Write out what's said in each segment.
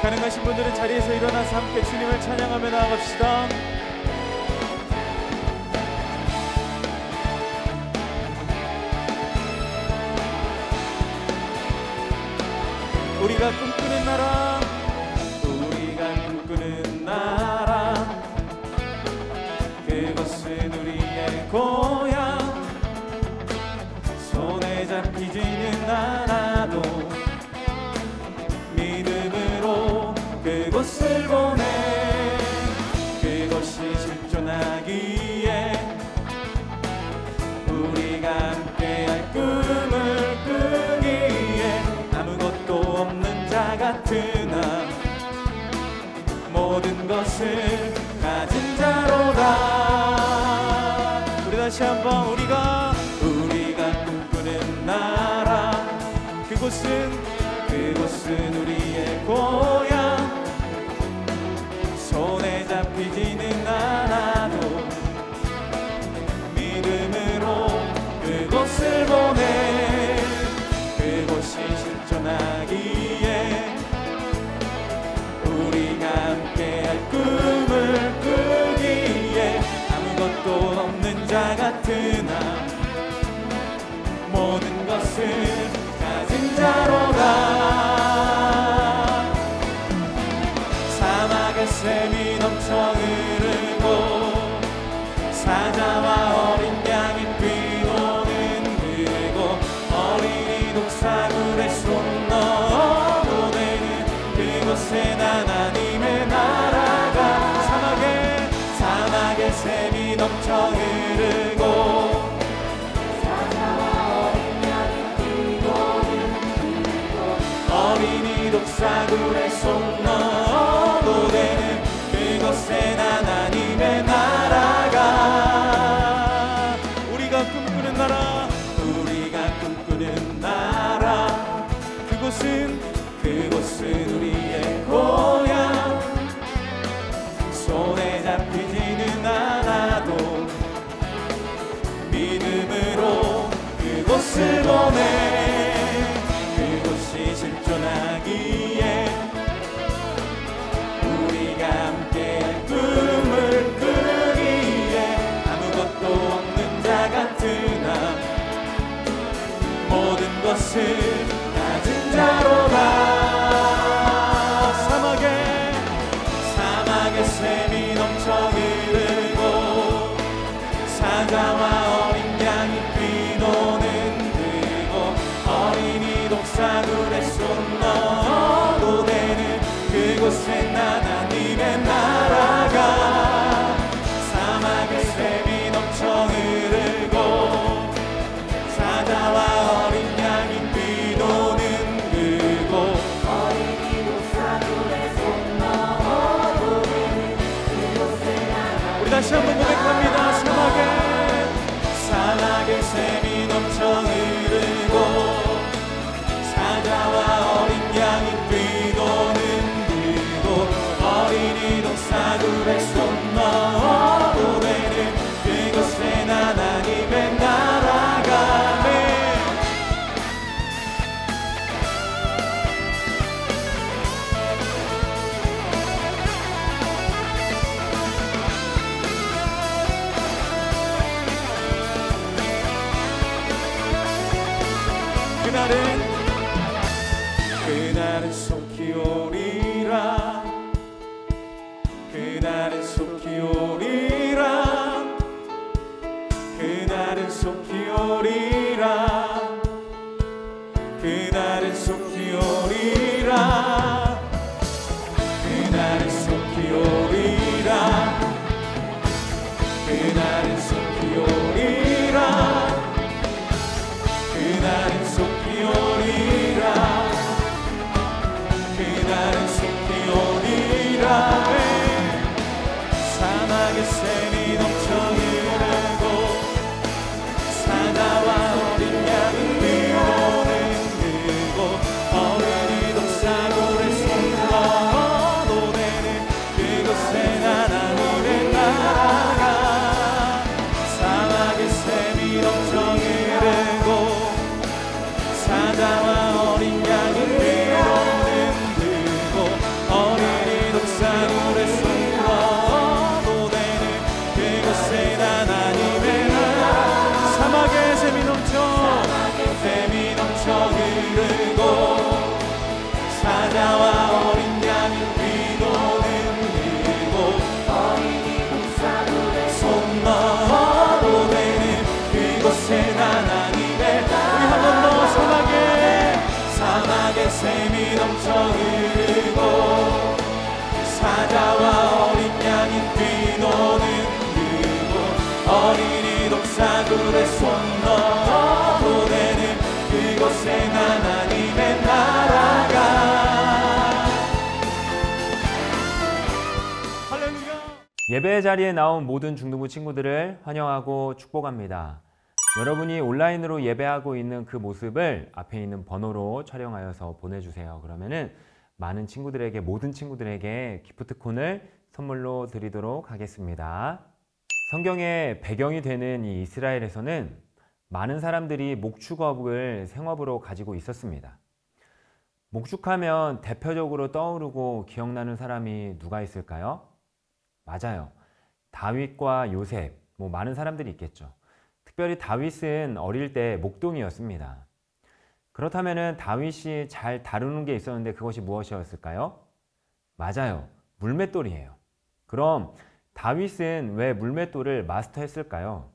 가능하신 분들은 자리에서 일어나서 함께 주님을 찬양하며 나아갑시다. 우리가 꿈꾸는 나라, 우리가 꿈꾸는 나라, 그것은 우리의 고향. 손에 잡히지는 않아도 믿음으로 그곳을 보내. 그것이 실존하기에 우리가 함께할 꿈을 꾸기에 아무것도 없는 자 같은 나, 모든 것을 가진 자로다. 우리 다시 한번 우리가 꿈꾸는 나라, 그곳은 우리의 고향. 손에 잡히지는 않아도 믿음으로 그곳을 보내. 그곳이 실존하기에 우리가 함께할 꿈을 꾸기에 아무것도 없는 자 같은 나, 모든 것을 가진 자로다. 사막의 샘이 넘쳐 흐르고 사자와 어린 양이 뛰노는 그곳, 어린이 독사굴에 손 넣어 보내는 그곳엔 하나님의 나라가. 사막의 샘이 넘쳐 흐르고 어린이 독사굴에 손 넣어 보내는 그곳엔 하나님의 나라가. 우리가 꿈꾸는 나라, 우리가 꿈꾸는 나라, 그곳은 우리의 고향. 손에 잡히지는 않아도 믿음으로 그곳을 보내. 그곳이 실존하기에 우리가 함께할 꿈을 꾸기에 아무것도 없는 자 같은 나, 모든 것을 가진 자로다. 사막의 샘이 넘쳐 흐르고 사자와 어린 양이 뛰노는 그곳, 어린이 독사굴에 손 넣어 보내는 그곳엔 하나님의 나라가. 사막의 샘이 넘쳐 흐르고 사자와 어린 양이 뛰노는 그곳, 어린이 독사굴에 손 넣어 보내는 그곳엔 하나님의. 우리 다시 한번 고백합니다. 사막의 샘이 넘쳐 흐르고 사자와 어린 양이 뛰노는 그곳, 어린이 독사굴에 손 넣어 보내는 그곳엔 하나님의 나라가. 그날은 속히 오리라. 그날은 속히 오리라. 그날은 속히 오리라. 그날은 속히 오리라. 그날은 속히 오리라. 그날은 속히 오리라. 그날은 속히 오리라. 그날은 속히 오리라. 사막의 샘이 넘쳐 흐르고 사자와 어린 양이 뛰노는 그곳, 어린이 독사굴에 손 넣어 보내는 그곳엔 하나님의 나라가. 사막의 샘이 넘쳐 흐르고 사자와 어린 양이 뛰노는 그곳, 흐르고 사자와 어린 양은 위로는 흐르고 어린이 독사들의 손 너머로 되는 그곳에 하나님의 우리 한 번 더 사막에 샘이 넘쳐 흐르고 사자와 어린 양이 뛰노는 그곳 어린이 독사들의 손 너머로 되는 그곳에 하나님의 나라가. 할렐루야. 예배 자리에 나온 모든 중등부 친구들을 환영하고 축복합니다. 여러분이 온라인으로 예배하고 있는 그 모습을 앞에 있는 번호로 촬영하여서 보내주세요. 그러면은 많은 친구들에게, 모든 친구들에게 기프트콘을 선물로 드리도록 하겠습니다. 성경의 배경이 되는 이 이스라엘에서는 많은 사람들이 목축업을 생업으로 가지고 있었습니다. 목축하면 대표적으로 떠오르고 기억나는 사람이 누가 있을까요? 맞아요. 다윗과 요셉, 많은 사람들이 있겠죠. 특별히 다윗은 어릴 때 목동이었습니다. 그렇다면 다윗이 잘 다루는 게 있었는데 그것이 무엇이었을까요? 맞아요. 물맷돌이에요. 그럼 다윗은 왜 물맷돌을 마스터했을까요?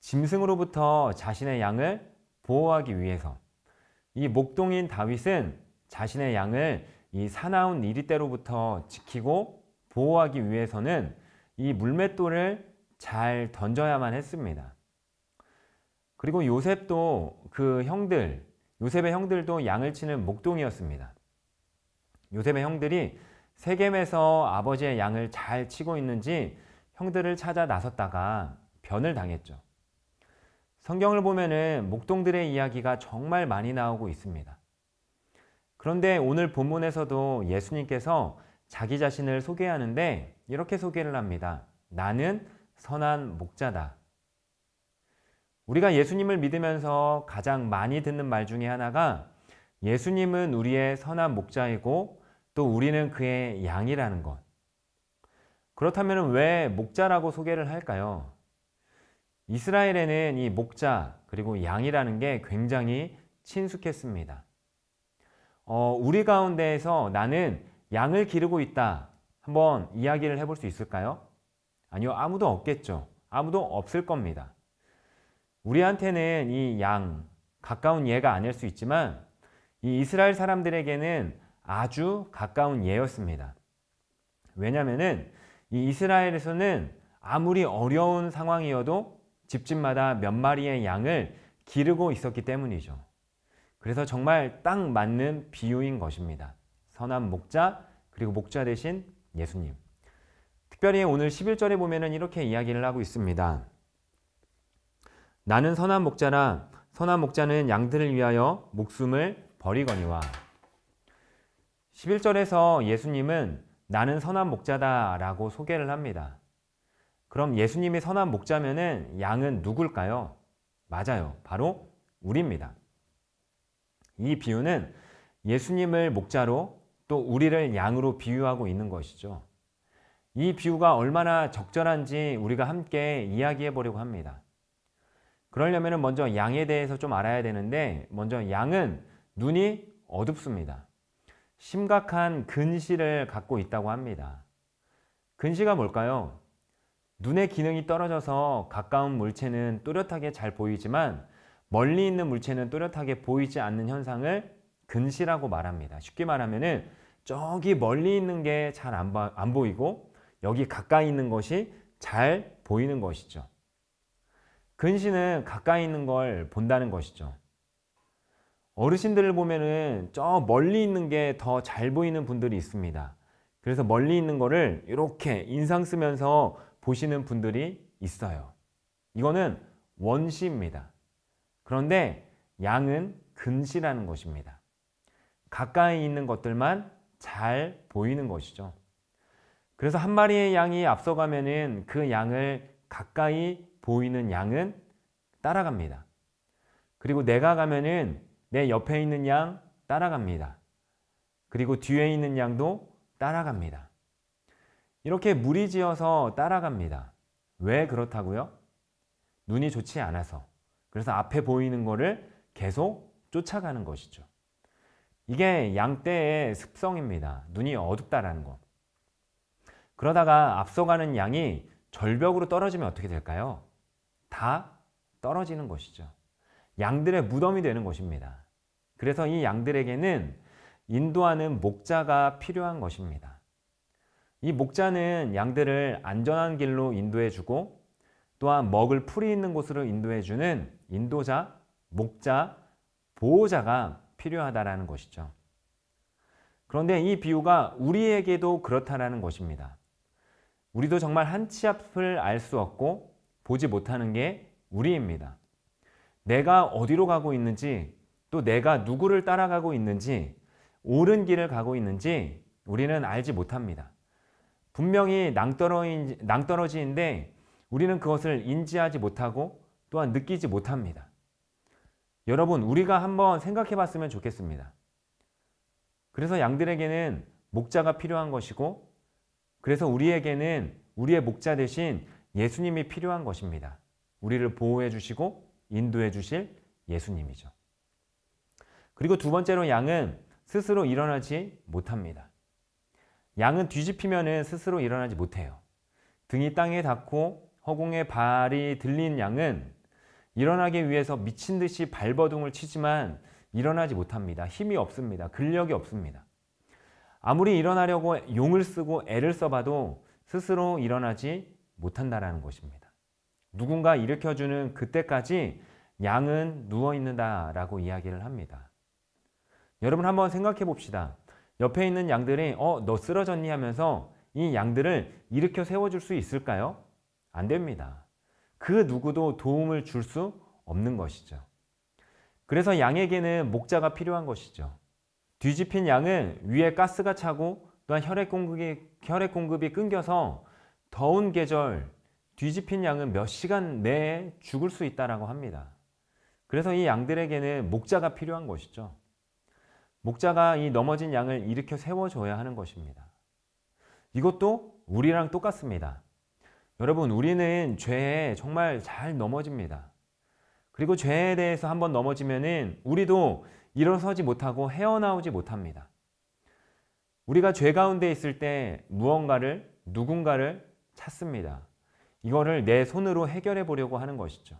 짐승으로부터 자신의 양을 보호하기 위해서. 이 목동인 다윗은 자신의 양을 이 사나운 이리떼로부터 지키고 보호하기 위해서는 이 물맷돌을 잘 던져야만 했습니다. 그리고 요셉도 요셉의 형들도 양을 치는 목동이었습니다. 요셉의 형들이 세겜에서 아버지의 양을 잘 치고 있는지 형들을 찾아 나섰다가 변을 당했죠. 성경을 보면은 목동들의 이야기가 정말 많이 나오고 있습니다. 그런데 오늘 본문에서도 예수님께서 자기 자신을 소개하는데 이렇게 소개를 합니다. 나는 선한 목자다. 우리가 예수님을 믿으면서 가장 많이 듣는 말 중에 하나가 예수님은 우리의 선한 목자이고 또 우리는 그의 양이라는 것. 그렇다면 왜 목자라고 소개를 할까요? 이스라엘에는 이 목자 그리고 양이라는 게 굉장히 친숙했습니다. 우리 가운데에서 나는 양을 기르고 있다. 한번 이야기를 해볼 수 있을까요? 아니요, 아무도 없겠죠. 아무도 없을 겁니다. 우리한테는 이 양, 가까운 예가 아닐 수 있지만 이 이스라엘 사람들에게는 아주 가까운 예였습니다. 왜냐하면 이 이스라엘에서는 아무리 어려운 상황이어도 집집마다 몇 마리의 양을 기르고 있었기 때문이죠. 그래서 정말 딱 맞는 비유인 것입니다. 선한 목자, 그리고 목자 대신 예수님. 특별히 오늘 11절에 보면은 이렇게 이야기를 하고 있습니다. 나는 선한 목자라 선한 목자는 양들을 위하여 목숨을 버리거니와. 11절에서 예수님은 나는 선한 목자다 라고 소개를 합니다. 그럼 예수님이 선한 목자면은 양은 누굴까요? 맞아요. 바로 우리입니다. 이 비유는 예수님을 목자로 또 우리를 양으로 비유하고 있는 것이죠. 이 비유가 얼마나 적절한지 우리가 함께 이야기해 보려고 합니다. 그러려면 먼저 양에 대해서 좀 알아야 되는데 먼저 양은 눈이 어둡습니다. 심각한 근시를 갖고 있다고 합니다. 근시가 뭘까요? 눈의 기능이 떨어져서 가까운 물체는 또렷하게 잘 보이지만 멀리 있는 물체는 또렷하게 보이지 않는 현상을 근시라고 말합니다. 쉽게 말하면 저기 멀리 있는 게 잘 안 보이고 여기 가까이 있는 것이 잘 보이는 것이죠. 근시는 가까이 있는 걸 본다는 것이죠. 어르신들을 보면은 저 멀리 있는 게 더 잘 보이는 분들이 있습니다. 그래서 멀리 있는 거를 이렇게 인상 쓰면서 보시는 분들이 있어요. 이거는 원시입니다. 그런데 양은 근시라는 것입니다. 가까이 있는 것들만 잘 보이는 것이죠. 그래서 한 마리의 양이 앞서가면은 그 양을 가까이 보이는 양은 따라갑니다. 그리고 내가 가면은 내 옆에 있는 양 따라갑니다. 그리고 뒤에 있는 양도 따라갑니다. 이렇게 무리지어서 따라갑니다. 왜 그렇다고요? 눈이 좋지 않아서. 그래서 앞에 보이는 거를 계속 쫓아가는 것이죠. 이게 양떼의 습성입니다. 눈이 어둡다라는 것. 그러다가 앞서가는 양이 절벽으로 떨어지면 어떻게 될까요? 다 떨어지는 것이죠. 양들의 무덤이 되는 것입니다. 그래서 이 양들에게는 인도하는 목자가 필요한 것입니다. 이 목자는 양들을 안전한 길로 인도해주고 또한 먹을 풀이 있는 곳으로 인도해주는 인도자, 목자, 보호자가 필요하다라는 것이죠. 그런데 이 비유가 우리에게도 그렇다라는 것입니다. 우리도 정말 한 치 앞을 알 수 없고 보지 못하는 게 우리입니다. 내가 어디로 가고 있는지, 또 내가 누구를 따라가고 있는지, 옳은 길을 가고 있는지 우리는 알지 못합니다. 분명히 낭떠러지인데 우리는 그것을 인지하지 못하고 또한 느끼지 못합니다. 여러분, 우리가 한번 생각해 봤으면 좋겠습니다. 그래서 양들에게는 목자가 필요한 것이고, 그래서 우리에게는 우리의 목자 대신 예수님이 필요한 것입니다. 우리를 보호해 주시고 인도해 주실 예수님이죠. 그리고 두 번째로 양은 스스로 일어나지 못합니다. 양은 뒤집히면 스스로 일어나지 못해요. 등이 땅에 닿고 허공에 발이 들린 양은 일어나기 위해서 미친 듯이 발버둥을 치지만 일어나지 못합니다. 힘이 없습니다. 근력이 없습니다. 아무리 일어나려고 용을 쓰고 애를 써봐도 스스로 일어나지 못한다는 것입니다. 누군가 일으켜주는 그때까지 양은 누워있는다라고 이야기를 합니다. 여러분, 한번 생각해 봅시다. 옆에 있는 양들이 너 쓰러졌니 하면서 이 양들을 일으켜 세워줄 수 있을까요? 안 됩니다. 그 누구도 도움을 줄 수 없는 것이죠. 그래서 양에게는 목자가 필요한 것이죠. 뒤집힌 양은 위에 가스가 차고 또한 혈액 공급이 끊겨서 더운 계절 뒤집힌 양은 몇 시간 내에 죽을 수 있다고 합니다. 그래서 이 양들에게는 목자가 필요한 것이죠. 목자가 이 넘어진 양을 일으켜 세워줘야 하는 것입니다. 이것도 우리랑 똑같습니다. 여러분, 우리는 죄에 정말 잘 넘어집니다. 그리고 죄에 대해서 한번 넘어지면은 우리도 일어서지 못하고 헤어나오지 못합니다. 우리가 죄 가운데 있을 때 누군가를 찾습니다. 이거를 내 손으로 해결해 보려고 하는 것이죠.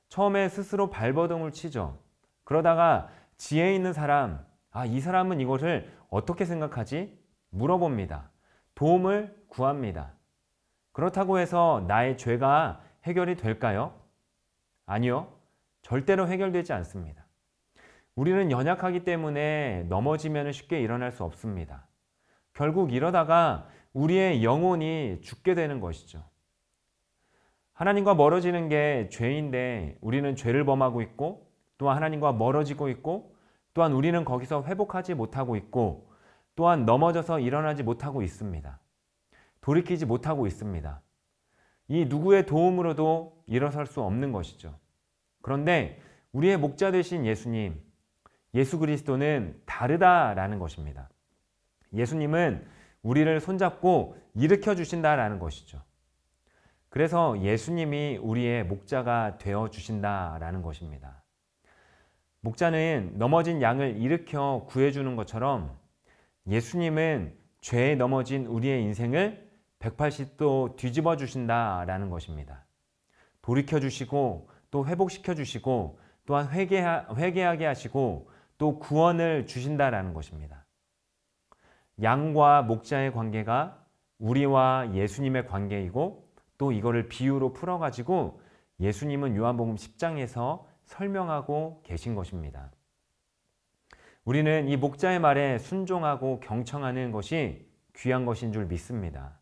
처음에 스스로 발버둥을 치죠. 그러다가 지혜 있는 사람, 이 사람은 이것을 어떻게 생각하지? 물어봅니다. 도움을 구합니다. 그렇다고 해서 나의 죄가 해결이 될까요? 아니요. 절대로 해결되지 않습니다. 우리는 연약하기 때문에 넘어지면 쉽게 일어날 수 없습니다. 결국 이러다가 우리의 영혼이 죽게 되는 것이죠. 하나님과 멀어지는 게 죄인데 우리는 죄를 범하고 있고, 또한 하나님과 멀어지고 있고, 또한 우리는 거기서 회복하지 못하고 있고, 또한 넘어져서 일어나지 못하고 있습니다. 돌이키지 못하고 있습니다. 이 누구의 도움으로도 일어설 수 없는 것이죠. 그런데 우리의 목자 되신 예수님, 예수 그리스도는 다르다라는 것입니다. 예수님은 우리를 손잡고 일으켜 주신다라는 것이죠. 그래서 예수님이 우리의 목자가 되어 주신다라는 것입니다. 목자는 넘어진 양을 일으켜 구해주는 것처럼 예수님은 죄에 넘어진 우리의 인생을 180도 뒤집어 주신다라는 것입니다. 돌이켜 주시고 또 회복시켜 주시고 또한 회개하게 하시고 또 구원을 주신다라는 것입니다. 양과 목자의 관계가 우리와 예수님의 관계이고, 또 이거를 비유로 풀어가지고 예수님은 요한복음 10장에서 설명하고 계신 것입니다. 우리는 이 목자의 말에 순종하고 경청하는 것이 귀한 것인 줄 믿습니다.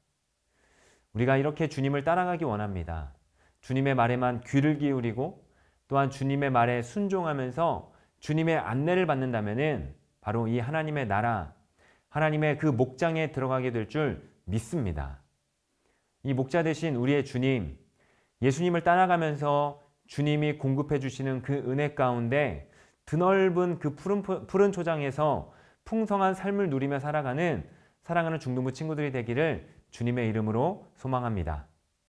우리가 이렇게 주님을 따라가기 원합니다. 주님의 말에만 귀를 기울이고 또한 주님의 말에 순종하면서 주님의 안내를 받는다면 바로 이 하나님의 나라, 하나님의 그 목장에 들어가게 될 줄 믿습니다. 이 목자 되신 우리의 주님, 예수님을 따라가면서 주님이 공급해 주시는 그 은혜 가운데 드넓은 그 푸른 초장에서 풍성한 삶을 누리며 살아가는 사랑하는 중등부 친구들이 되기를 주님의 이름으로 소망합니다.